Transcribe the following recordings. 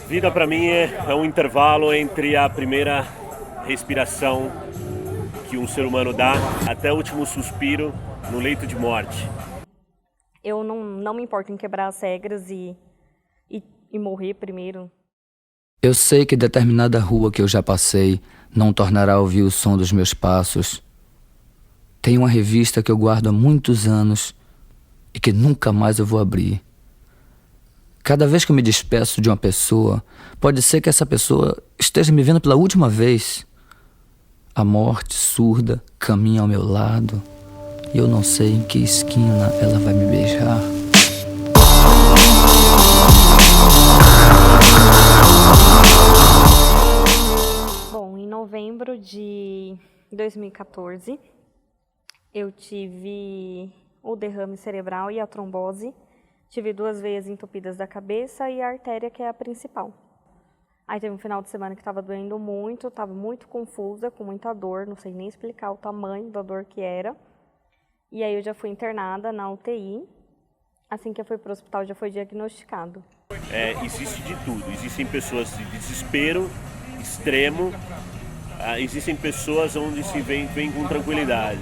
Vida para mim é um intervalo entre a primeira respiração que um ser humano dá até o último suspiro no leito de morte. Eu não me importo em quebrar as regras e morrer primeiro. Eu sei que determinada rua que eu já passei não tornará a ouvir o som dos meus passos. Tem uma revista que eu guardo há muitos anos e que nunca mais eu vou abrir. Cada vez que eu me despeço de uma pessoa, pode ser que essa pessoa esteja me vendo pela última vez. A morte surda caminha ao meu lado e eu não sei em que esquina ela vai me beijar. Bom, em novembro de 2014, eu tive o derrame cerebral e a trombose. Tive 2 veias entupidas da cabeça e a artéria, que é a principal. Aí teve um final de semana que estava doendo muito, estava muito confusa, com muita dor, não sei nem explicar o tamanho da dor que era. E aí eu já fui internada na UTI. Assim que eu fui para o hospital, já foi diagnosticado. Existe de tudo. Existem pessoas de desespero extremo, existem pessoas onde se vem com tranquilidade.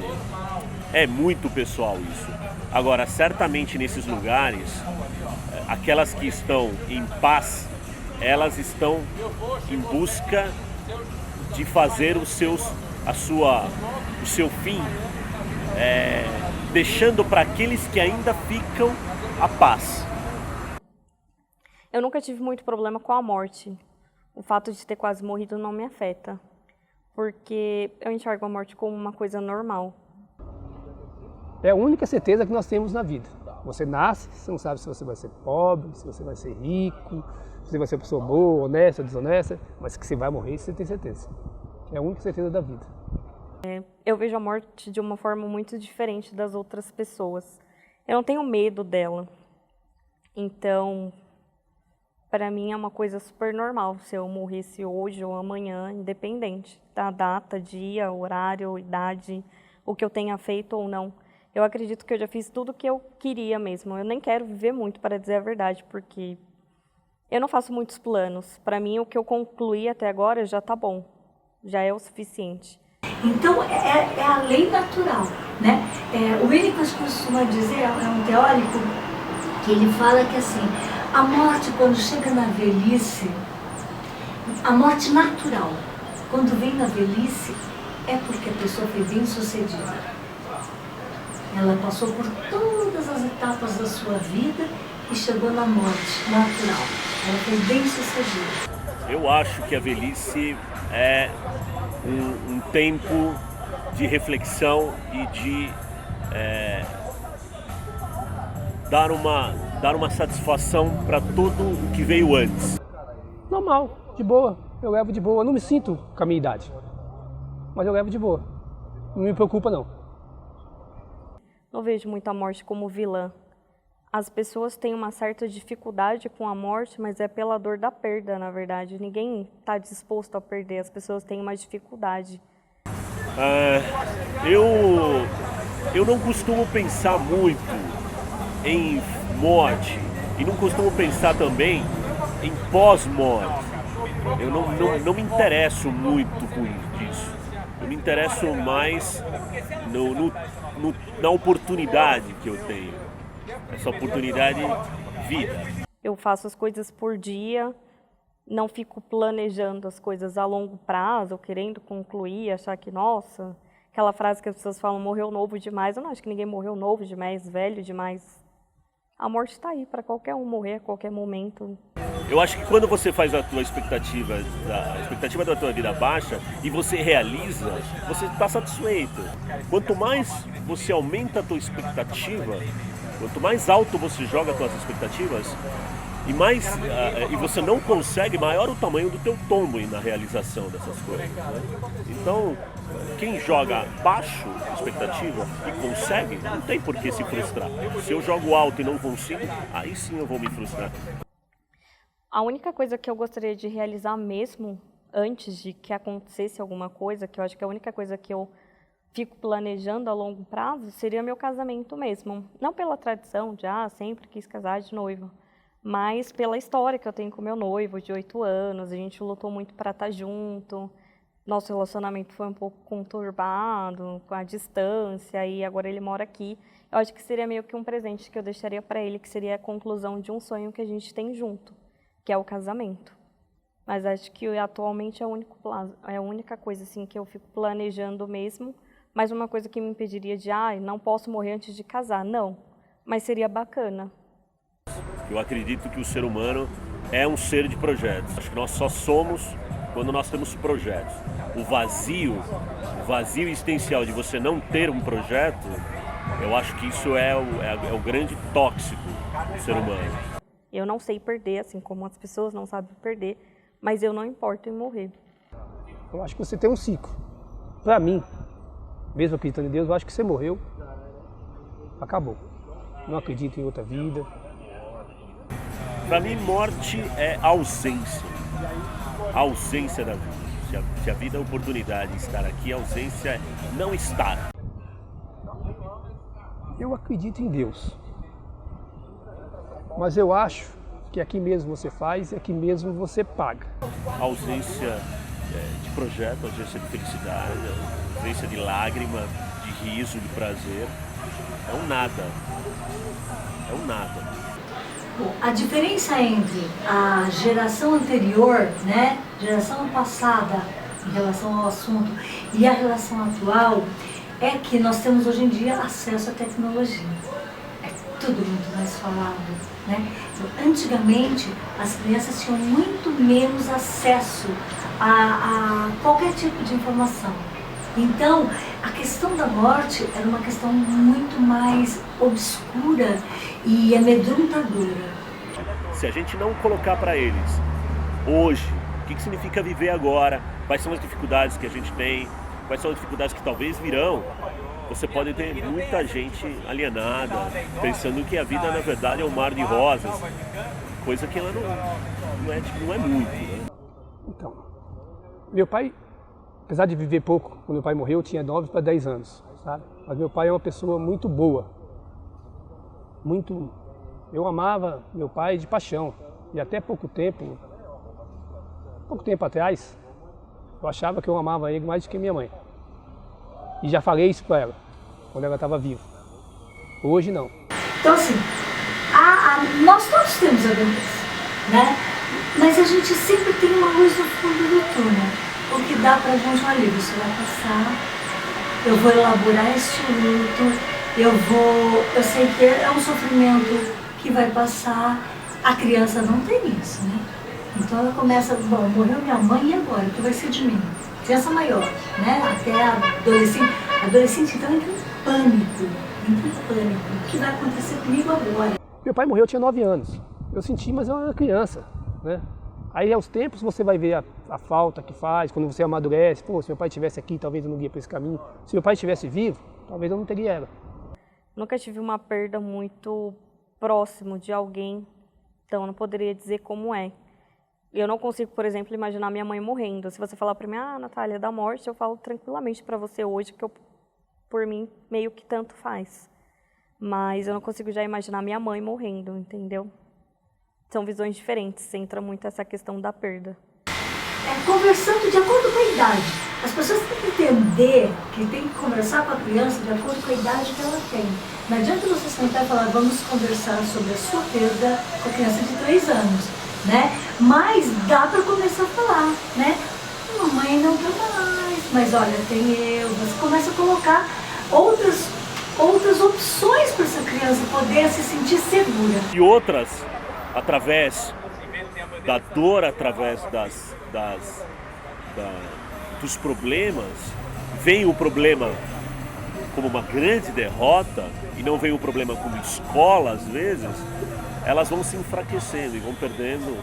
É muito pessoal isso. Agora, certamente nesses lugares, aquelas que estão em paz, elas estão em busca de fazer o seu fim, deixando para aqueles que ainda ficam a paz. Eu nunca tive muito problema com a morte. O fato de ter quase morrido não me afeta, porque eu enxergo a morte como uma coisa normal. É a única certeza que nós temos na vida. Você nasce, você não sabe se você vai ser pobre, se você vai ser rico, se você vai ser uma pessoa boa, honesta, desonesta, mas que você vai morrer, você tem certeza. É a única certeza da vida. Eu vejo a morte de uma forma muito diferente das outras pessoas. Eu não tenho medo dela. Então, para mim é uma coisa super normal se eu morresse hoje ou amanhã, independente da data, dia, horário, idade, o que eu tenha feito ou não. Eu acredito que eu já fiz tudo o que eu queria mesmo. Eu nem quero viver muito, para dizer a verdade, porque eu não faço muitos planos. Para mim, o que eu concluí até agora já está bom, já é o suficiente. Então, é a lei natural, né? O Winnicott costuma dizer, é um teórico, que ele fala que assim, a morte quando chega na velhice, a morte natural, quando vem na velhice, é porque a pessoa foi bem sucedida. Ela passou por todas as etapas da sua vida e chegou na morte natural. Ela foi bem sucedida. Eu acho que a velhice é um tempo de reflexão e de dar uma satisfação para tudo o que veio antes. Normal, de boa. Eu levo de boa. Eu não me sinto com a minha idade, mas eu levo de boa. Não me preocupa, não. Não vejo muito a morte como vilã. As pessoas têm uma certa dificuldade com a morte, mas é pela dor da perda, na verdade. Ninguém está disposto a perder, as pessoas têm uma dificuldade. Eu não costumo pensar muito em morte e não costumo pensar também em pós-morte. Eu não me interesso muito com isso. Eu me interesso mais na oportunidade que eu tenho. Essa oportunidade vida. Eu faço as coisas por dia, não fico planejando as coisas a longo prazo, querendo concluir, achar que, nossa, aquela frase que as pessoas falam, morreu novo demais. Eu não acho que ninguém morreu novo demais, velho demais. A morte está aí para qualquer um morrer a qualquer momento. Eu acho que quando você faz a expectativa da tua vida baixa e você realiza, você está satisfeito. Quanto mais você aumenta a tua expectativa, quanto mais alto você joga as tuas expectativas, e você não consegue, maior o tamanho do teu tombo na realização dessas coisas. Né? Então, quem joga baixo expectativa e consegue, não tem por que se frustrar. Se eu jogo alto e não consigo, aí sim eu vou me frustrar. A única coisa que eu gostaria de realizar mesmo, antes de que acontecesse alguma coisa, que eu acho que é a única coisa que eu fico planejando a longo prazo, seria meu casamento mesmo. Não pela tradição de, sempre quis casar de noiva, mas pela história que eu tenho com meu noivo, de 8 anos, a gente lutou muito para estar junto, nosso relacionamento foi um pouco conturbado, com a distância, e agora ele mora aqui. Eu acho que seria meio que um presente que eu deixaria para ele, que seria a conclusão de um sonho que a gente tem junto, que é o casamento. Mas acho que atualmente é a única coisa assim, que eu fico planejando mesmo, mas uma coisa que me impediria de, não posso morrer antes de casar, não. Mas seria bacana. Eu acredito que o ser humano é um ser de projetos. Acho que nós só somos quando nós temos projetos. O vazio existencial de você não ter um projeto, eu acho que isso é o grande tóxico do ser humano. Eu não sei perder, assim como as pessoas não sabem perder, mas eu não importo em morrer. Eu acho que você tem um ciclo. Para mim, mesmo acreditando em Deus, eu acho que você morreu, acabou. Não acredito em outra vida. Para mim, morte é ausência. A ausência da vida. Se a vida é a oportunidade de estar aqui, a ausência é não estar. Eu acredito em Deus. Mas eu acho que aqui mesmo você faz e aqui mesmo você paga. A ausência de projeto, a ausência de felicidade, a ausência de lágrima, de riso, de prazer. É um nada. É um nada. Bom, a diferença entre a geração anterior, né, geração passada em relação ao assunto e a relação atual é que nós temos hoje em dia acesso à tecnologia. É tudo muito mais falado, né? Então, antigamente as crianças tinham muito menos acesso a qualquer tipo de informação. Então, a questão da morte era uma questão muito mais obscura e amedrontadora. Se a gente não colocar para eles, hoje, o que significa viver agora, quais são as dificuldades que a gente tem, quais são as dificuldades que talvez virão, você pode ter muita gente alienada, pensando que a vida, na verdade, é um mar de rosas, coisa que ela não é muito. Né? Então, meu pai, apesar de viver pouco, quando meu pai morreu, eu tinha 9 para 10 anos, sabe? Mas meu pai é uma pessoa muito boa, muito... Eu amava meu pai de paixão, e até pouco tempo atrás, eu achava que eu amava ele mais do que minha mãe. E já falei isso para ela, quando ela estava viva. Hoje não. Então assim, nós todos temos a doença, né? Mas a gente sempre tem uma luz no fundo do túnel. O que dá pra gente, olha, isso vai passar, eu vou elaborar este luto, eu sei que é um sofrimento que vai passar. A criança não tem isso, né? Então ela começa, bom, morreu minha mãe e agora? O que vai ser de mim? Criança maior, né? Até adolescente. Adolescente então entra em pânico. O que vai acontecer comigo agora? Meu pai morreu, eu tinha 9 anos. Eu senti, mas eu era criança, né? Aí aos tempos você vai ver a falta que faz, quando você amadurece. Pô, se meu pai estivesse aqui, talvez eu não ia para esse caminho. Se meu pai estivesse vivo, talvez eu não teria ela. Nunca tive uma perda muito próximo de alguém, então eu não poderia dizer como é. Eu não consigo, por exemplo, imaginar minha mãe morrendo. Se você falar para mim, Natália, da morte, eu falo tranquilamente para você hoje, que por mim, meio que tanto faz. Mas eu não consigo já imaginar minha mãe morrendo, entendeu? São visões diferentes, entra muito essa questão da perda. Conversando de acordo com a idade. As pessoas têm que entender que tem que conversar com a criança de acordo com a idade que ela tem. Não adianta você sentar e falar, vamos conversar sobre a sua perda com a criança de 3 anos, né? Mas dá para começar a falar, né? Mamãe não tá mais, mas olha, tem eu. Você começa a colocar outras opções para essa criança poder se sentir segura. E outras, através da dor, através dos problemas, vem o problema como uma grande derrota e não vem o problema como escola, às vezes, elas vão se enfraquecendo e vão perdendo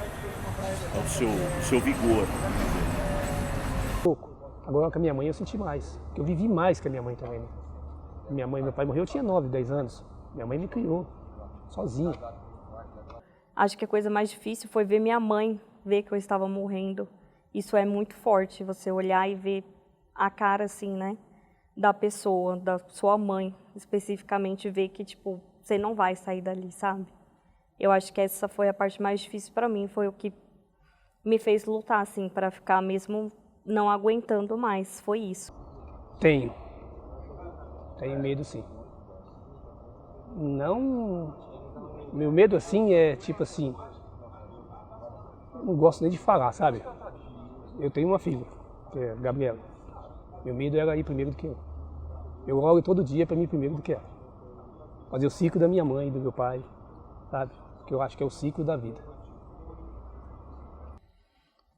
o seu vigor. Pouco. Agora com a minha mãe eu senti mais, porque eu vivi mais que a minha mãe também. Né? Minha mãe e meu pai morreu, eu tinha 9, 10 anos. Minha mãe me criou, sozinha. Acho que a coisa mais difícil foi ver minha mãe ver que eu estava morrendo. Isso é muito forte, você olhar e ver a cara, assim, né, da pessoa, da sua mãe, especificamente, ver que, tipo, você não vai sair dali, sabe? Eu acho que essa foi a parte mais difícil para mim, foi o que me fez lutar, assim, para ficar mesmo não aguentando mais, foi isso. Tenho medo sim. Meu medo assim é tipo assim, não gosto nem de falar, sabe? Eu tenho uma filha, que é a Gabriela. Meu medo é ela ir primeiro do que eu. Eu oro todo dia para mim primeiro do que ela. Fazer o ciclo da minha mãe e do meu pai, sabe? Que eu acho que é o ciclo da vida.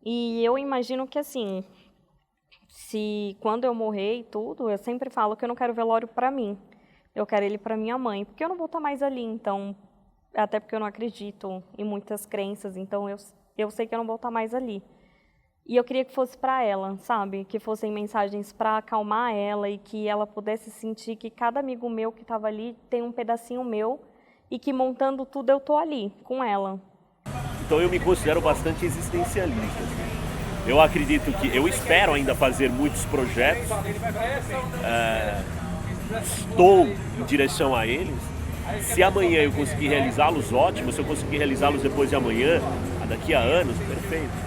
E eu imagino que assim, se quando eu morrer e tudo, eu sempre falo que eu não quero velório para mim. Eu quero ele para minha mãe, porque eu não vou estar mais ali, então, até porque eu não acredito em muitas crenças, então eu sei que eu não vou estar mais ali. E eu queria que fosse para ela, sabe? Que fossem mensagens para acalmar ela e que ela pudesse sentir que cada amigo meu que estava ali tem um pedacinho meu e que montando tudo eu tô ali com ela. Então eu me considero bastante existencialista. Eu acredito que, eu espero ainda fazer muitos projetos, estou em direção a eles. Se amanhã eu conseguir realizá-los, ótimo. Se eu conseguir realizá-los depois de amanhã, daqui a anos, perfeito.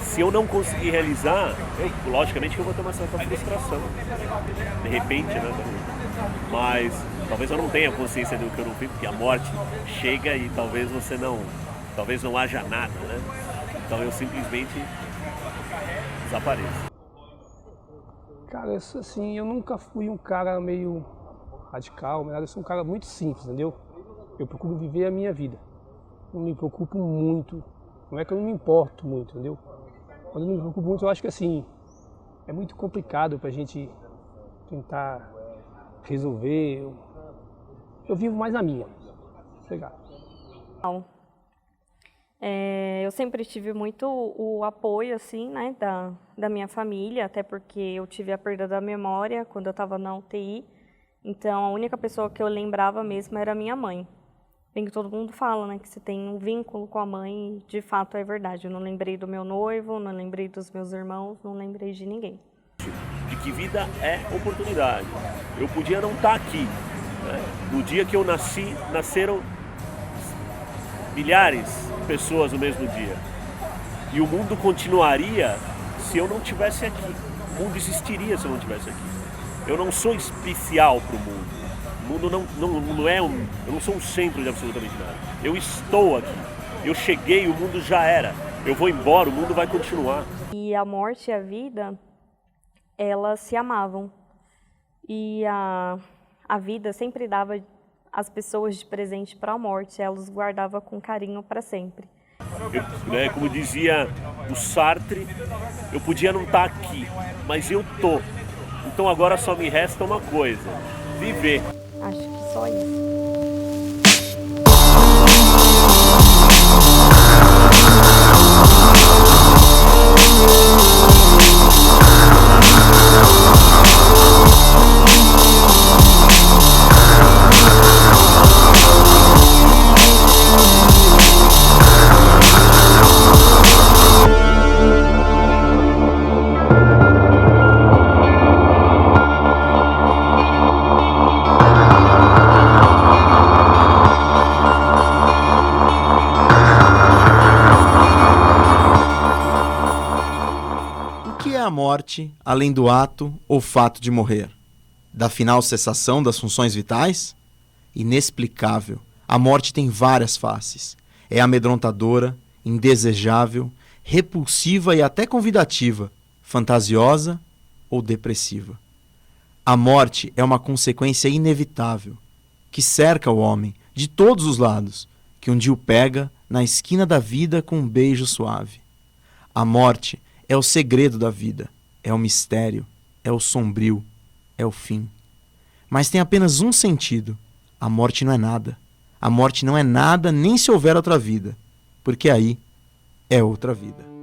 Se eu não conseguir realizar, logicamente que eu vou ter uma certa frustração. De repente, né? Mas talvez eu não tenha consciência do que eu não fiz, porque a morte chega e talvez não haja nada, né? Então eu simplesmente desapareço. Cara, assim, eu nunca fui um cara meio radical, eu sou um cara muito simples, entendeu? Eu procuro viver a minha vida. Não me preocupo muito, não é que eu não me importo muito, entendeu? Quando eu não me preocupo muito, eu acho que assim, é muito complicado pra gente tentar resolver. Eu vivo mais a minha. Obrigado. Eu sempre tive muito o apoio, assim, né, da minha família, até porque eu tive a perda da memória quando eu estava na UTI. Então, a única pessoa que eu lembrava mesmo era a minha mãe. Bem que todo mundo fala, né, que você tem um vínculo com a mãe, e de fato é verdade. Eu não lembrei do meu noivo, não lembrei dos meus irmãos, não lembrei de ninguém. De que vida é oportunidade. Eu podia não estar aqui, né? No dia que eu nasci, nasceram milhares de pessoas no mesmo dia. E o mundo continuaria se eu não estivesse aqui. O mundo existiria se eu não estivesse aqui. Eu não sou especial para o mundo. O mundo não é eu não sou um centro de absolutamente nada. Eu estou aqui. Eu cheguei, o mundo já era. Eu vou embora, o mundo vai continuar. E a morte e a vida, elas se amavam. E a vida sempre dava as pessoas de presente para a morte, ela os guardava com carinho para sempre. Como dizia o Sartre, eu podia não estar aqui, mas eu tô. Então agora só me resta uma coisa: viver. Acho que só isso. A morte, além do ato ou fato de morrer? Da final cessação das funções vitais? Inexplicável. A morte tem várias faces. É amedrontadora, indesejável, repulsiva e até convidativa, fantasiosa ou depressiva. A morte é uma consequência inevitável, que cerca o homem de todos os lados, que um dia o pega na esquina da vida com um beijo suave. A morte é o segredo da vida, é o mistério, é o sombrio, é o fim. Mas tem apenas um sentido: a morte não é nada. A morte não é nada nem se houver outra vida, porque aí é outra vida.